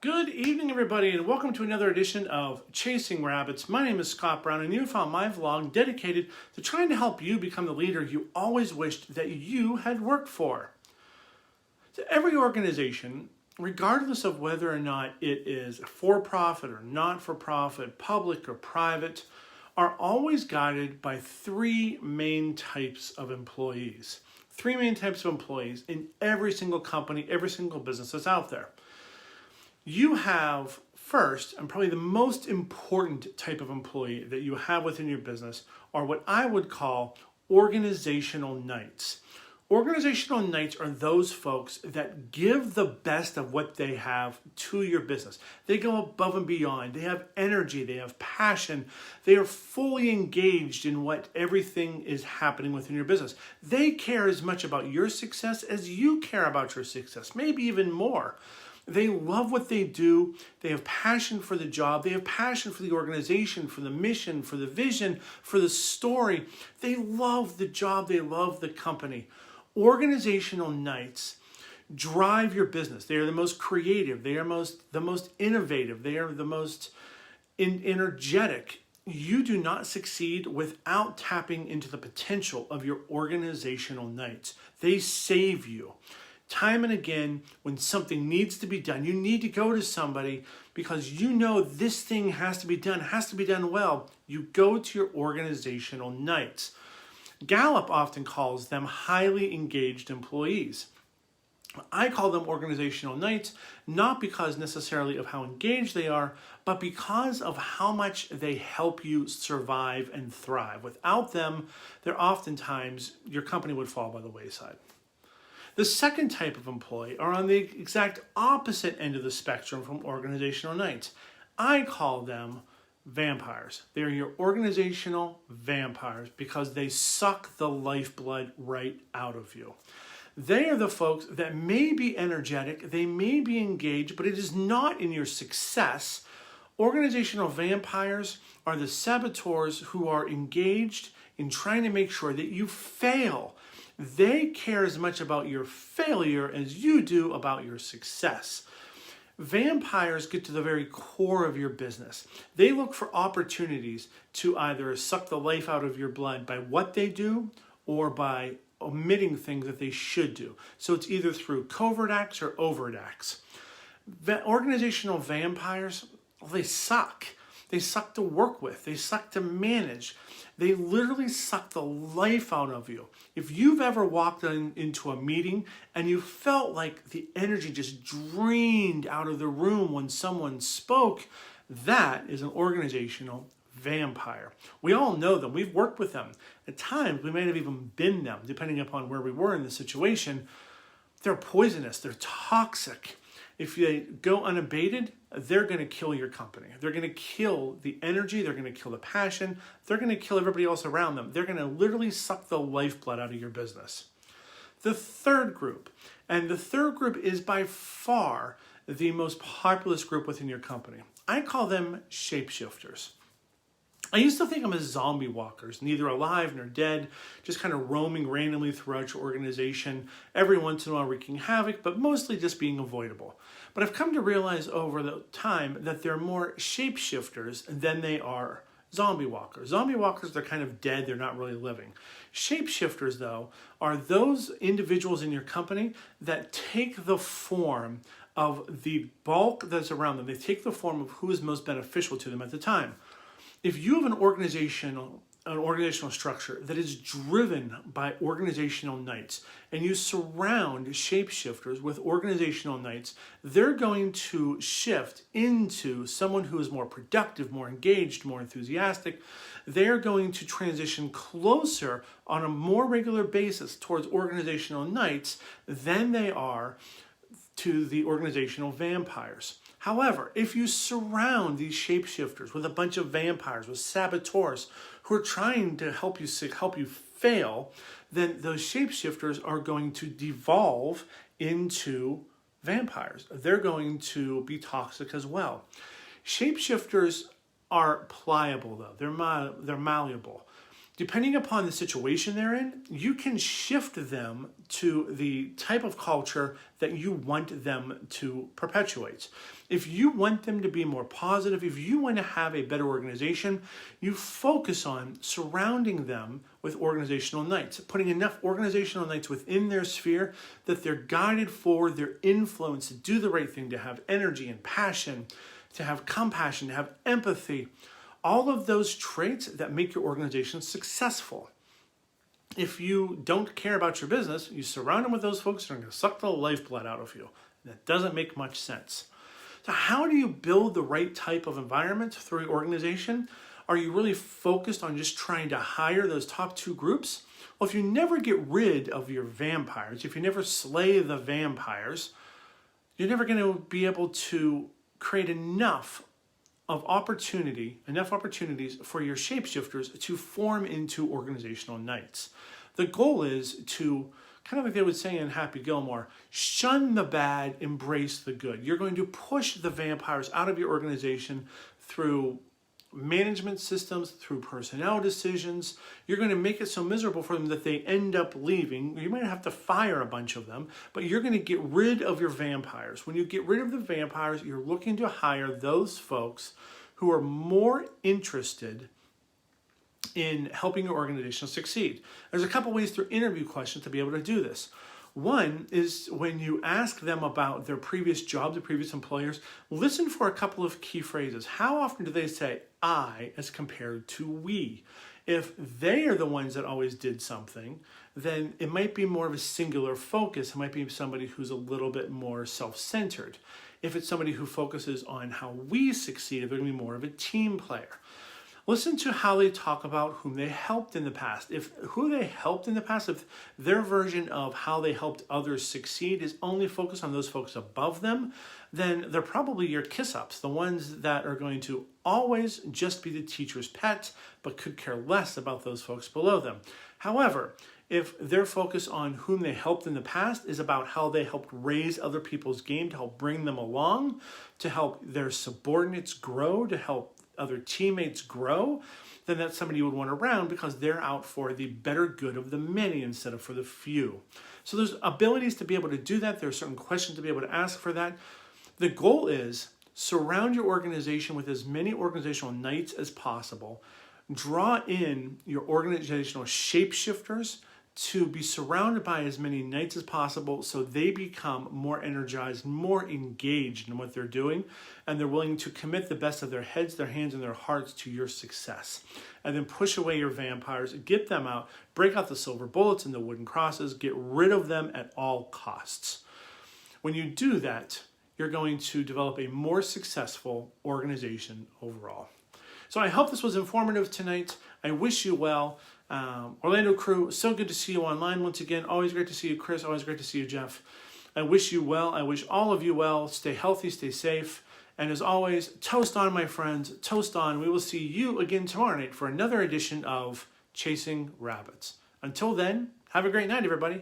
Good evening, everybody, and welcome to another edition of Chasing Rabbits. My name is Scott Brown, and you found my vlog dedicated to trying to help you become the leader you always wished that you had worked for. So every organization, regardless of whether or not it is for-profit or not-for-profit, public or private, are always guided by three main types of employees. Three main types of employees in every single company, every single business that's out there. You have first, and probably the most important type of employee that you have within your business are what I would call organizational knights. Organizational knights are those folks that give the best of what they have to your business. They go above and beyond. They have energy. They have passion. They are fully engaged in what everything is happening within your business. They care as much about your success as you care about your success, maybe even more. They love what they do. They have passion for the job. They have passion for the organization, for the mission, for the vision, for the story. They love the job. They love the company. Organizational knights drive your business. They are the most creative. They are the most innovative. They are the most energetic. You do not succeed without tapping into the potential of your organizational knights. They save you. Time and again, when something needs to be done, you need to go to somebody because you know this thing has to be done well. You go to your organizational knights. Gallup often calls them highly engaged employees. I call them organizational knights, not because necessarily of how engaged they are, but because of how much they help you survive and thrive. Without them, oftentimes your company would fall by the wayside. The second type of employee are on the exact opposite end of the spectrum from organizational knights. I call them vampires. They're your organizational vampires because they suck the lifeblood right out of you. They are the folks that may be energetic, they may be engaged, but it is not in your success. Organizational vampires are the saboteurs who are engaged in trying to make sure that you fail. They care as much about your failure as you do about your success. Vampires get to the very core of your business. They look for opportunities to either suck the life out of your blood by what they do or by omitting things that they should do. So it's either through covert acts or overt acts. Organizational vampires, they suck. They suck to work with. They suck to manage. They literally suck the life out of you. If you've ever walked into a meeting and you felt like the energy just drained out of the room when someone spoke, that is an organizational vampire. We all know them. We've worked with them. At times, we might have even been them, depending upon where we were in the situation. They're poisonous. They're toxic. If they go unabated, they're going to kill your company. They're going to kill the energy. They're going to kill the passion. They're going to kill everybody else around them. They're going to literally suck the lifeblood out of your business. The third group is by far the most populous group within your company. I call them shapeshifters. I used to think them as zombie walkers, neither alive nor dead, just kind of roaming randomly throughout your organization, every once in a while wreaking havoc, but mostly just being avoidable. But I've come to realize over the time that they're more shapeshifters than they are zombie walkers. Zombie walkers, they're kind of dead, they're not really living. Shapeshifters, though, are those individuals in your company that take the form of the bulk that's around them. They take the form of who is most beneficial to them at the time. If you have an organizational structure that is driven by organizational knights and you surround shapeshifters with organizational knights, they're going to shift into someone who is more productive, more engaged, more enthusiastic. They're going to transition closer on a more regular basis towards organizational knights than they are to the organizational vampires. However, if you surround these shapeshifters with a bunch of vampires, with saboteurs who are trying to help you fail, then those shapeshifters are going to devolve into vampires. They're going to be toxic as well. Shapeshifters are pliable, though. They're malleable. depending upon the situation they're in, you can shift them to the type of culture that you want them to perpetuate. If you want them to be more positive, if you want to have a better organization, you focus on surrounding them with organizational knights, putting enough organizational knights within their sphere that they're guided forward, they're influenced to do the right thing, to have energy and passion, to have compassion, to have empathy. All of those traits that make your organization successful. If you don't care about your business, you surround them with those folks that are going to suck the lifeblood out of you. That doesn't make much sense. So how do you build the right type of environment through your organization? Are you really focused on just trying to hire those top two groups? Well, if you never get rid of your vampires, if you never slay the vampires, you're never going to be able to create enough opportunities for your shapeshifters to form into organizational knights. The goal is to, kind of like they would say in Happy Gilmore, shun the bad, embrace the good. You're going to push the vampires out of your organization through management systems, through personnel decisions. You're going to make it so miserable for them that they end up leaving. You might have to fire a bunch of them, but you're going to get rid of your vampires. When you get rid of the vampires, you're looking to hire those folks who are more interested in helping your organization succeed. There's a couple ways through interview questions to be able to do this. One is when you ask them about their previous job, their previous employers, listen for a couple of key phrases. How often do they say I as compared to we? If they are the ones that always did something, then it might be more of a singular focus. It might be somebody who's a little bit more self-centered. If it's somebody who focuses on how we succeed, they're going to be more of a team player. Listen to how they talk about whom they helped in the past. If who they helped in the past, if their version of how they helped others succeed is only focused on those folks above them, then they're probably your kiss-ups, the ones that are going to always just be the teacher's pet, but could care less about those folks below them. However, if their focus on whom they helped in the past is about how they helped raise other people's game, to help bring them along, to help their subordinates grow, to help other teammates grow, then that's somebody you would want around because they're out for the better good of the many instead of for the few. So there's abilities to be able to do that. There are certain questions to be able to ask for that. The goal is surround your organization with as many organizational knights as possible. Draw in your organizational shapeshifters to be surrounded by as many knights as possible so they become more energized, more engaged in what they're doing, and they're willing to commit the best of their heads, their hands, and their hearts to your success. And then push away your vampires, get them out, break out the silver bullets and the wooden crosses, get rid of them at all costs. When you do that, you're going to develop a more successful organization overall. So I hope this was informative tonight. I wish you well. Orlando crew, so good to see you online once again. Always great to see you, Chris. Always great to see you, Jeff. I wish you well. I wish all of you well. Stay healthy, stay safe. And as always, toast on, my friends. Toast on. We will see you again tomorrow night for another edition of Chasing Rabbits. Until then, have a great night, everybody.